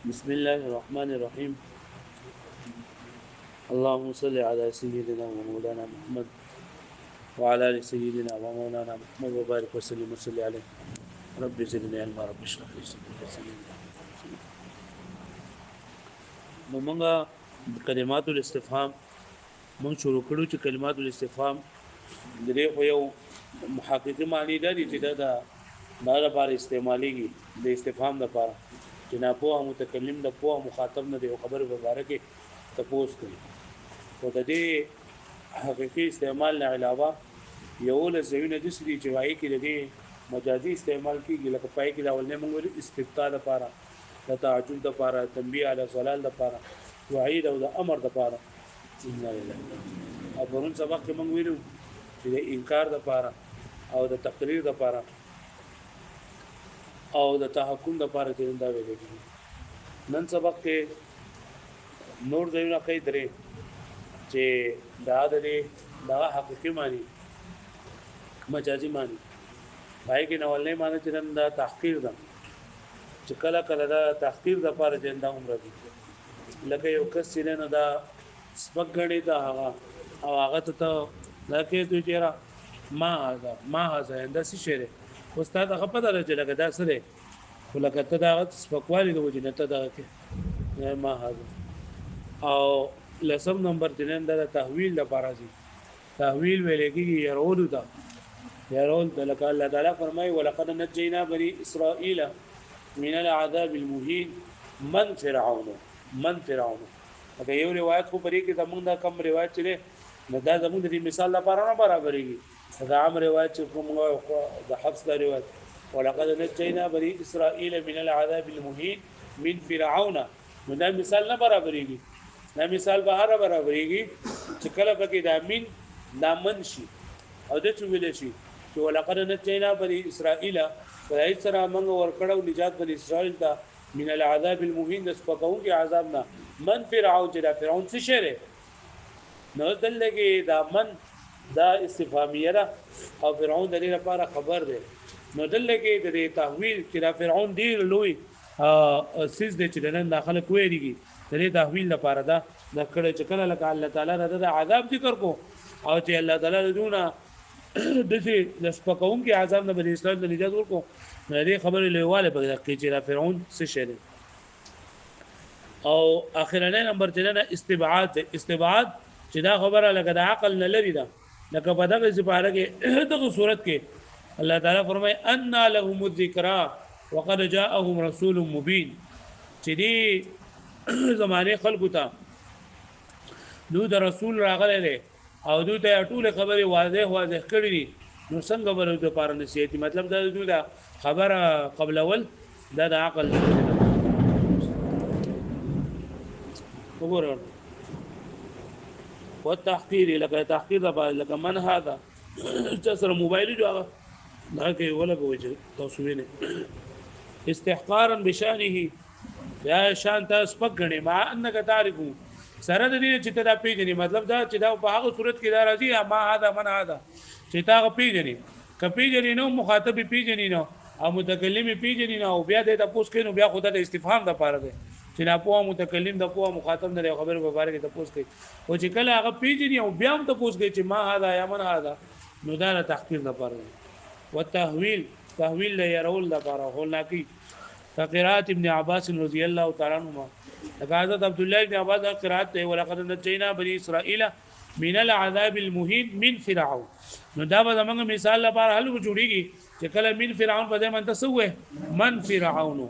بسم الله الرحمن الرحيم. اللهم صل على سيدنا ومولانا محمد وعلى ال سيدنا ومولانا محمد وبارك وسلم وصل عليه. رب زدني علما، رب اشرح لي صدري ويسر لي امري. نو مونږه کلمات الاستفهام مونږ شروع کړو چې کلمات الاستفهام درې خو یو محققي معنی لري چې دا لپاره استعماليږي د استفهام لپاره چې نه په متکلم د په مخاطب نه دی خبره په اړه کې تپوس کوي. او د دې حقيقي استعمال نه علاوه یو له زوینه د سړي چې وایي کې د دې مجازي استعمال کیږي لکه پای کې دا ولنه موږ استفتاء لپاره د تعجب لپاره تنبيه علی سوال لپاره وعید او د امر لپاره او پرون سبق کې موږ ویلو چې د انکار لپاره او د تقریر لپاره او د تحکم لپاره چې دا ویل کېږي. نن سبق کې نور ځایونه کوي درې چې دا حقيقي معنی مجازي معنی پای کې نوولنې معنی چې دا تحقیر ده چې کله کله دا تحقیر د لپاره چې دا عمر دي لکه یو کس چې نه دا سپګړې دا او هغه ته لکه دوی چیرې ما هاذا انده سي شری استاد هغه په درجه لګه دا سره ولکه ته دا سپکوالي د وجه نه ته دا کې ما هاذا. او لسم نمبر جنن دا تحویل لپاره دي تحویل ویل کېږي يرول دا يرول د لکه الله تعالی فرمایي ولقد نجينا بني اسرائيل من العذاب المهين من فرعون اگر یو روایت خو پرې کې زمونږ دا کم روایت چره نه دا زمونږ د مثال لپاره نه برابرېږي. دا عام روایت چې کوم د حفص دا روایت ولقد نجينا بني اسرائيل من العذاب المهين من فرعون نو دا مثال نه برابرېږي. دا مثال به هر برابرېږي چې کله پکې دا من دا من شي او د څه ویل شي چې ولقد نجينا بني اسرائيل فای سره موږ ورکړو نجات بني اسرائيل ته من العذاب المهين د سپکاو کې عذاب نه من فرعون چې دا فرعون څه شری نو دلته دا من دا استفهامیه ده او فرعون د دې لپاره خبر دی. نو دلته کې د تحویل چې دا فرعون ډیر لوی سیس د چې نن داخله کویږي د دې تحویل لپاره دا د کړه چې کله لکه الله تعالی د عذاب ذکر کو او چې الله تعالی دونه دغه د سپکاون کې عذاب نه بني اسرائیل د نجات ورکو نو دې خبره لویواله په کې چې دا فرعون څه شری. او اخرنه نمبر 3 استبعاد چې دا خبره لکه د عقل نه لري ده لکه په دغه زباره کې دغه صورت کې الله تعالی فرمای ان لهم الذکرى وقد جاءهم رسول مبین چې دې زمانه خلقو ته نو د رسول راغله له او دوی ته ټول خبره واضح کړی دي نو څنګه ورته د پاره نصیحت مطلب دا دوی دا خبره قبل اول دا د عقل وګورئ والتحقير لکه تحقیر لکه من هذا چې سره موبایل جو دا کې ولا بوجه تاسو وینئ استحقارا بشانه یا شان تاسو پګنی ما انک تعرفو سره د دې چې دا پیژنې مطلب دا چې دا په هغه صورت کې دا راځي ما هذا من هذا چې تا پیژنې کپیژنې نو مخاطب پیژنې نو او متکلم پیژنې نو بیا د تاسو کې نو بیا خدای د استفهام د پاره دی چې نه په متکلم د په مخاطب نه خبر په باره کې تاسو کوي او چې کله هغه پیژنې او بیا هم تاسو کوي چې ما هذا یا من هذا نو دا تحقیر د پاره دی. والتحویل تحویل له يرول د پاره هولناکی قرات ابن عباس رضی الله تعالی عنهما حضرت عبد الله ابن عباس قرات ته ولقد نجينا بني اسرائيل من العذاب المهين من فرعون نو دا به موږ مثال لپاره حل جوړیږي چې کله من فرعون په دې من تسوه من فرعون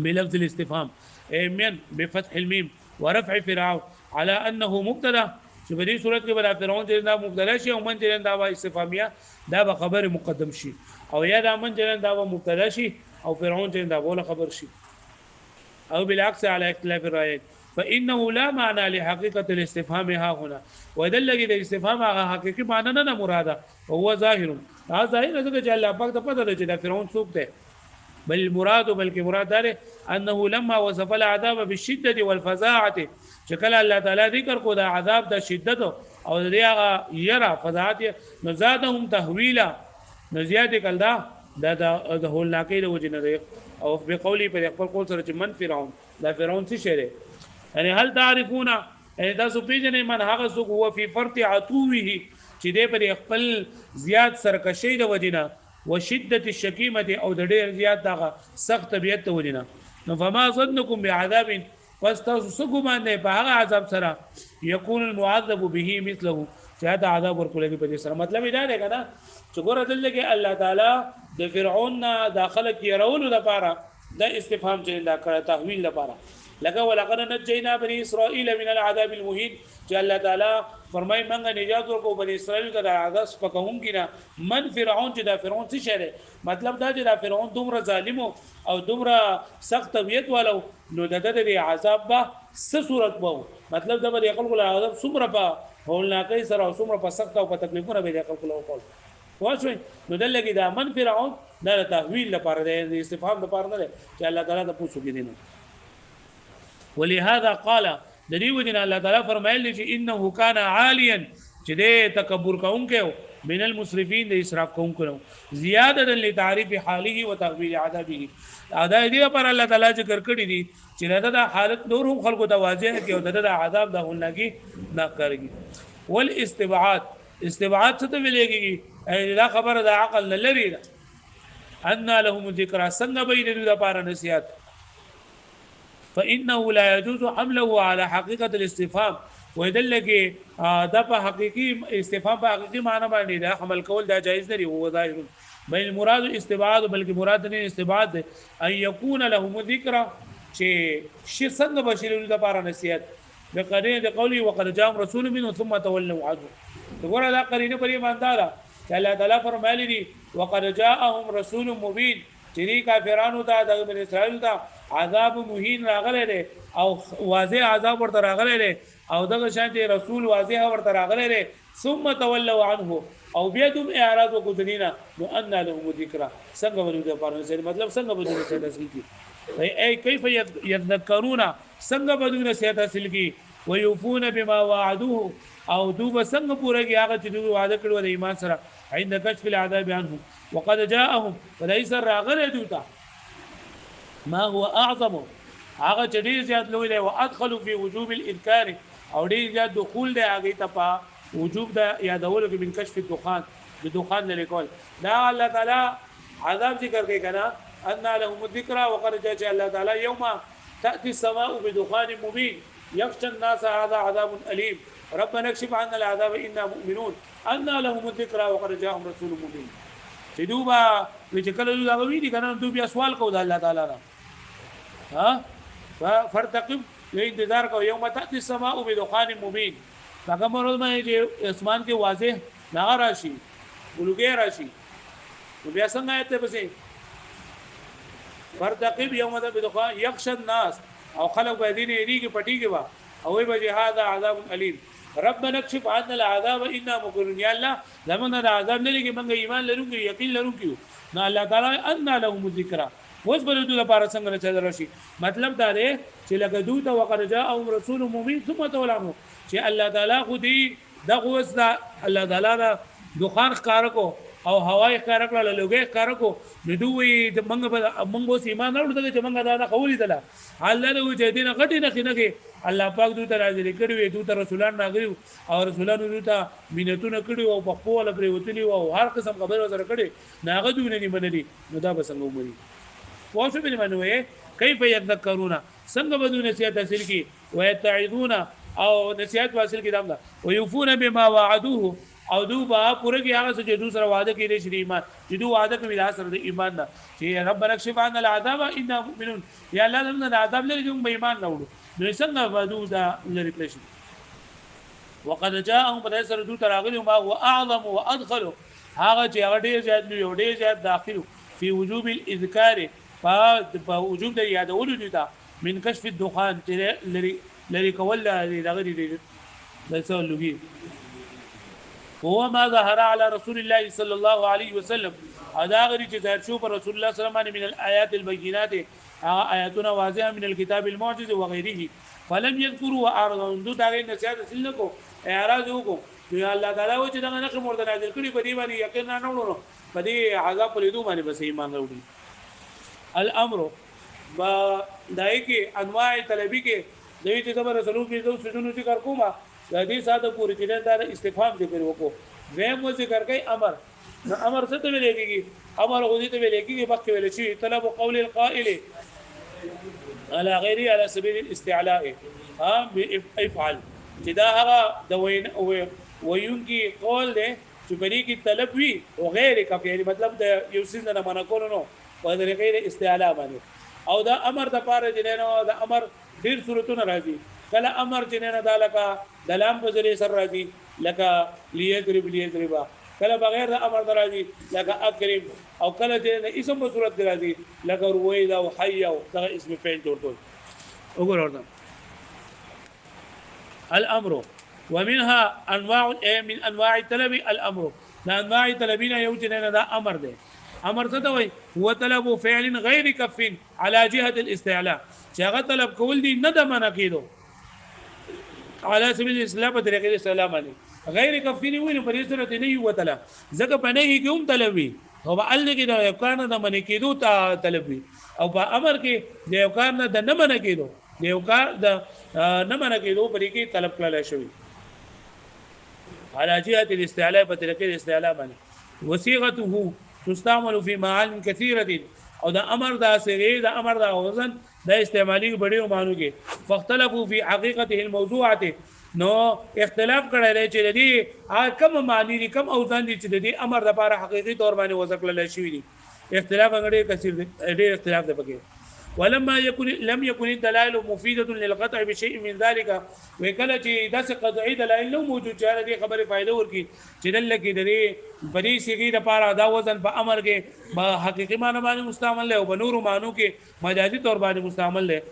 بلفظ الاستفهام اي من بفتح الميم ورفع فرعون على انه مبتدا چې په دې صورت کې بل فرعون چې دا مبتدا شي او من چې دا استفهامیه دا به خبر مقدم شي او یا دا من چې دا مبتدا شي او فرعون چې دا بوله خبر شي او بالعكس على اختلاف الرايات فانه لا معنى لحقيقه الاستفهام ها هنا ودل الاستفهام هغه حقيقي معنی نه مراده هو ظاهر دا ظاهر څنګه چې الله پاک ته پته ده چې دا فرعون څوک دی بل المراد بلکې مراد ده انه لما وصف العذاب بالشده والفزاعه شکل الله تعالی ذکر کو دا عذاب د شدت او دغه یرا فزاعت نزادهم تحویلا نزیات کله دا د هولناکۍ د وجې نه دی او بقولی په خپل قول سره چې من فرعون دا فرعون څه شی دی یعنی هل تعرفون یعنی تاسو پیژنئ من هغه څوک هو فی فرط عتوه چې دی پر خپل زیات سرکشي د وجې نه وشدت الشکیمه او د ډېر زیات دغه سخت طبیعت د وجې نه نو فما ظنکم بعذاب پس تاسو څه ګمان دی په هغه عذاب سره یکون المعذب به مثله چې دا عذاب ورکول په دې سره مطلب دا دی کنه چې ګوره دلته کې الله تعالی د فرعون نه داخله کې رولو لپاره د استفهام چې دا کړه تحویل لپاره لکه ولقد نجینا بني اسرائیل من العذاب المهین چې الله تعالی فرمای منګه نجات ورکو بني اسرائیل ته د عذاب پکون کینا من فرعون چې دا فرعون څه شری مطلب دا چې دا فرعون دومره ظالم او دومره سخت طبیعت والو نو د عذاب به څه صورت وو مطلب دا به خلکو له عذاب څومره په هولناکۍ سره او څومره په سخت او په تکلیفونو به خلکو له وکول واښوي نو دلته دا من فرعون دا تحویل لپاره د استفهام لپاره نه چې الله تعالی ته پوښتنه کوي دینه ولهذا قال د دې وجه الله تعالی فرمایلی چې انه کان عالیا چې دې تکبر کوونکو من المسرفين د اسراف کوونکو زیاده لتعریف حاله او تغویل عذابه ادا دې پر الله تعالی ذکر کړی دي چې دا حالت نور هم خلقو ته واضح کې او د عذاب د هونګي نه کوي والاستبعاد استبعاد څه ته ویلېږي دا خبره د عقل نه لري ان لهم ذکر څنګه به دې لپاره نصيحت فانه لا يجوز حمله على حقيقه الاستفهام ويدلك دا په حقيقي استفهام په حقيقي معنی باندې دا حمل کول دا جایز نه دی او ظاهر بل المراد استبعاد بلکې مراد نه استبعاد ان يكون لهم ذکر چې شي څنګه بشیرو د لپاره نصيحت بقرینه د قولی وقد جاء رسول منه ثم تولوا عنه وګوره دا قرینه پرې باندې چې الله تعالی فرمایلی دي وقد جاءهم رسول مبين چې کافرانو ته د بنی اسرائیل ته عذاب مهین راغلی دی او واضح عذاب ورته راغلی دی او دغه شانتي رسول واضح ورته راغلی دی ثم تولوا عنه او بیا دوم اعراض وکړینا نو ان لهم ذکر څنګه ولود پرنه مطلب څنګه بدون څه حاصل کی ای کیف یذکرون څنګه بدون څه حاصل کی ويوفون بما وعدوه او دوب څنګه پورهږي هغه چې دوی وعده کړو د ایمان سره عند کشف العذاب عنه وقد جاءهم وليس راغله دوتا ما هو اعظم هغه چې ډیر زیات لوی دی او ادخلوا في وجوب الانكار او ډیر زیات دخول دی هغه ته په وجوب د یادولو کې من کشف الدخان د دخان لري کول دا الله تعالی عذاب ذکر کوي کنه ان لهم الذکر وقد جاء الله تعالی يوم تاتي السماء بدخان مبين يخشى الناس هذا عذاب اليم ربنا اكشف عنا العذاب انا مؤمنون ان لهم الذكرى وقد جاءهم رسول مبين چې دوبا چې کله دا وی دي کنه دوی بیا سوال کو د الله تعالی نه ها فرتقب انتظار کو یوم تاتي السماء بدخان مبين هغه مرز مې چې اسمان کې واضح نغ راشي ګلوګي راشي نو بیا څنګه ایت پسې فرتقب یوم تاتي بدخان يخشى الناس او خلق به دین یریږي پټیږي وا او وي به هذا عذاب الیم ربنا اكشف عنا العذاب انا مقرون یا الله زمونږ د عذاب نه لګي موږ ایمان لرو کې یقین لرو کې نو الله تعالی ان لهم ذکر اوس بل دوی لپاره څنګه چل راشي مطلب دا دی چې لکه دوی ته وقد جاءهم رسول مبين ثم تولوا چې الله تعالی خو دې دغه وس دا الله تعالی دخان ښکار کو او هواي ښکار کړل لوګي ښکار کو نو دوی د منګو ایمان اورل چې منګه دا قولي دله الله له چې دینه غټي نه خنګي الله پاک دوی ته راځي کړي وي دوی ته رسولان راغلي او رسولانو دوی ته مينتونه کړي او په خپل پرې وتلی او هر قسم خبره سره کړي ناغه دوی نه منلي نو دا به څنګه ومري واښو به منوي کیف یذکرون څنګه بدون نصیحت حاصل کی ويتعظون او نصیحت حاصل کی دامه ويوفون بما وعدوه او دو با پوره کې هغه چې دوی سره وعده کړي چې ایمان چې دوی وعده کوي د سره د ایمان نه چې رب اکشف عنا العذاب انا مؤمنون یا الله زموږ د عذاب لري دوی به ایمان نه وړو نو څنګه بدو دا لري کړی وقد جاءهم بدر سره دوی تراغلي ما هو اعظم وادخل هغه چې هغه ډیر زیات نو ډیر زیات داخلو فی وجوب الاذکار په وجوب د یادولو دي تا من کشف الدخان لري کول دغه دي د څو لوګي هو ما ظهر على رسول الله صلى الله عليه وسلم ادا غري چې ظاهر شو پر رسول الله صلی الله علیه وسلم من الايات البينات آیاتنا واضحه من الكتاب المعجز وغيره فلم يذكروا واعرضوا دو دغه نصيحت سلکو اعراض وکړو نو الله تعالی و چې دا نه کوم ورته نازل کړي په دې باندې یقین نه وړو په دې عذاب په لیدو باندې بس ایمان وروړي. الامر با دای کې انواع طلبی کې دوی ته خبر رسول کې دو سجونو ذکر کومه د دې ساده پوری چې دا استفهام ذکر وکړو ویم و ذکر کوي امر امر څه ته ویل کېږي امر غوډي ته ویل کېږي مخکې ویل شي طلب قول القائل على غيره على سبيل الاستعلاء افعل چې دا هغه د وینکی قول دی چې بری کی طلب وی او غیر کفی یعنی مطلب د یو څه نه منع کول نو په طریقې استعلاء باندې او دا امر د پاره چې نه دا امر ډیر صورتونه راځي کله امر چې نه دا لکه د لام په ذریعہ سره راځي لکه لیضربا کله بغیر د امر راځي لکه اکرم او کله چې اسم په صورت راځي لکه رويدا او حي او دا اسم فعل جوړول وګورئ الامر ومنها انواع من انواع الطلب الامر دا انواع طلبین یوجنه دا امر ده امر څه ته وای هو طلب فعل غیر کف على جهه الاستعلاء چې هغه طلب کول دي نه د منع کېدو على سبيل الاسلام په طریقې اسلام باندې غیر کف نه ویني په دې سره نه یو طلب ځکه په نه کې هم طلبي او په ال کې دا یو کار نه د منع کېدو ته طلبي او په امر کې د یو کار نه د نه منع کېدو د یو کار د نه منع کېدو په دې کې طلب کړل شوی على جهه الاستعلاء په طریقې الاستعلاء باندې وصيغته تستعمل في معان كثيره او دا امر دا سری دا امر دا وزن دا استعمالي بڑیو معنو کې فاختلفوا في حقيقته الموضوعه نو اختلاف کړل چې دې کم معنی دي کم اوزان دي چې دې امر د لپاره حقيقي تور باندې وذکر شوی دي اختلاف غړي کثیر دي اختلاف ده پکې ولما لم يكن الدلائل مفيده للقطع بشيء من ذلك وکله چې داس قطعي دلائل نو موجود چې دې خبره فائدہ ورکی چې دل کې درې بری سیګي د لپاره دا وزن په امر کې په حقيقي معنی باندې مستعمل له او بنور معنو کې مجازي تور باندې مستعمل له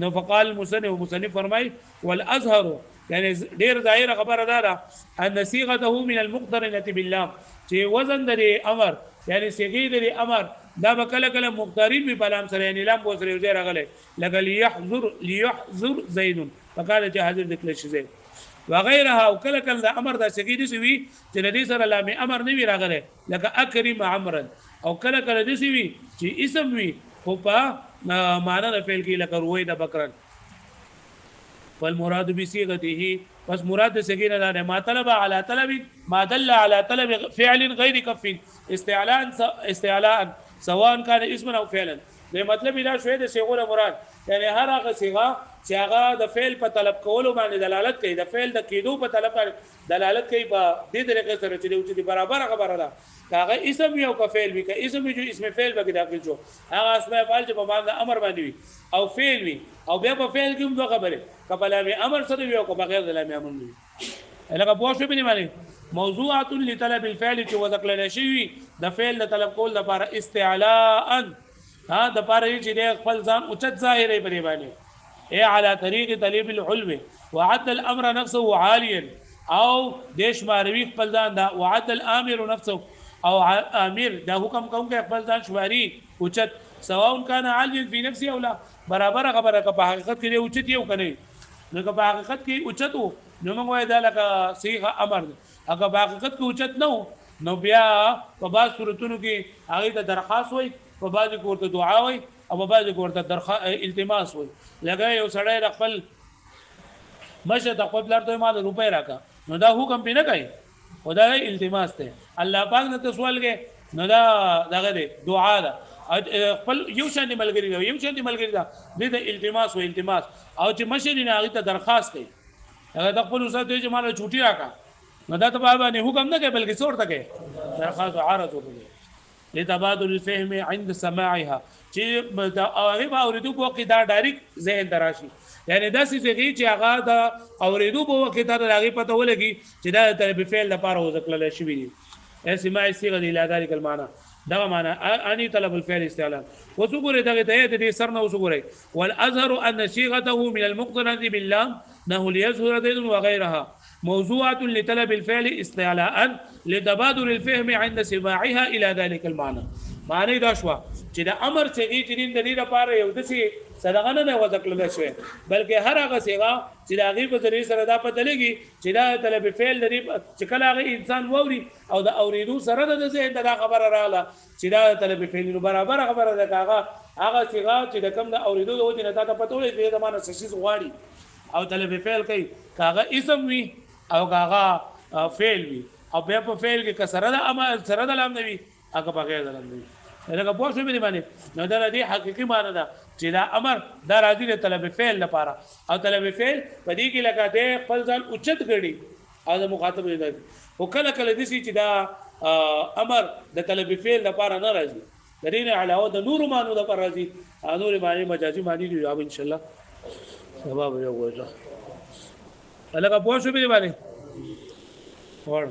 نو فقال المصنف فرمای والازهر يعني ډیر ظاهر خبره ده ان صيغته من المقترنه بالله چې وزن د امر يعني سیګي د امر دا بکله کله مقترن به بلام سره یعنی لام بو سره ډیر غله لګل يحذر زید فقال چې حاضر ذکر شي زید وغيرها او کله کله د امر د سیګي دي سوي چې د دې سره لام امر نه وی راغله لکه اکرم عمرا او کله کله دي سوي چې اسم وی خو په معنا د فعل کې لکه روي د بکرن والمراد بصيغته بس مراد سګینه ده ما طلب على طلب ما دل على طلب فعل غير كف استعلاء سواء كان اسما او فعلا د مطلب دا شوی د صيغه مراد یعنی هر هغه صيغه چې هغه د فعل په طلب کولو باندې دلالت کوي د فعل د کېدو په طلب دلالت کوي په دې طریقې سره چې برابر خبره ده هغه اسم یو کا فعل وی کا اسم جو اسم فعل به داخل شو هغه اسم فعل چې په معنی امر باندې وي او فعل وي او بیا په فعل کې هم دوه خبره کله امر سره وي او بغیر د لام امر وي لکه په شو بنی باندې موضوعه لطلب الفعل چې وذکر شوی د فعل د طلب کول لپاره استعلاء ها د پاره چې د خپل ځان اوچت ظاهري پرې باندې اي على طريق طلب العلم وعد الامر نفسه عاليا او دیش ماروي خپل ځان دا وعد الامر نفسه او امیر دا حکم کوم کې خپل ځان شواري اوچت سواء كان عاليا في نفسه او لا برابر خبره په حقیقت کې اوچت یو کنه نو په حقیقت کې اوچتو نو موږ وای دا لکه صيغه امر هغه په حقیقت کې اوچت نو بیا په بعض صورتونو کې هغه ته درخواست وای په بعض کې ورته دعا وای او په بعض کې ورته التماس وای لګا یو سړی خپل مشه د خپل لار ته مال روپۍ راکا نو دا حکم به نه کوي خدای التماس ته الله پاک نه سوال کې نو دا دغه دی دعا ده خپل یو شان ملګری دا د التماس او التماس او چې مشه نه هغه ته درخواست کوي هغه د خپل استاد ته مال چوټي راکا نو دا ته باندې حکم نه کوي بلکې څور ته کوي درخواست عارض وکړي لتبادل الفهم عند سماعها چې هغه به اوریدو په وخت دا ډایرکټ ذهن دراشي یعنی دا څه چې هغه د اوریدو په وخت دا هغه پته ولګي چې دا د فعل لپاره وذکر شوی دی اسماء الصيغه الى ذلك المعنى دا معنی اني طلب الفعل استعلاء وسغره دغه ته دې سرنه وسغره والازهر ان صيغته من المقترن بالله انه ليظهر زيد وغيرها موضوعه لطلب الفعل استعلاء لتبادل الفهم عند سماعها الى ذلك المعنى معنی دا شو چې د امر صيغه چې د دې لپاره یو دسي صدقه نه وضع کړل شوی بلکې هر هغه صيغه چې د هغه په ذریعہ سره دا پته لګي چې دا طلب فعل لري چې کله هغه انسان ووري او د اوریدو سره د ذهن دا خبره راغله چې دا طلب فعل برابر خبره ده هغه صيغه چې د کم د اوریدو د وجه نه دا پته ولې د زمانه سشیز غواړي او طلب فعل کوي کاغه اسم وي او کاغه فعل وي او بیا په فعل کې کسره د عمل سره د لام نوي هغه بغیر د لام نوي لکه پوه شو به باندې نو دا د حقيقي معنی ده چې دا امر دا راځي د طلب فعل لپاره او طلب فعل په دې کې لکه د خپل ځان اوچت غړي او د مخاطب دی او کله کله دي چې دا امر د طلب فعل لپاره نه راځي د دې نه علاوه د نور معنی لپاره راځي نور معنی مجازي معنی دی او ان شاء الله سبب یو وځه لکه پوه شو به باندې ور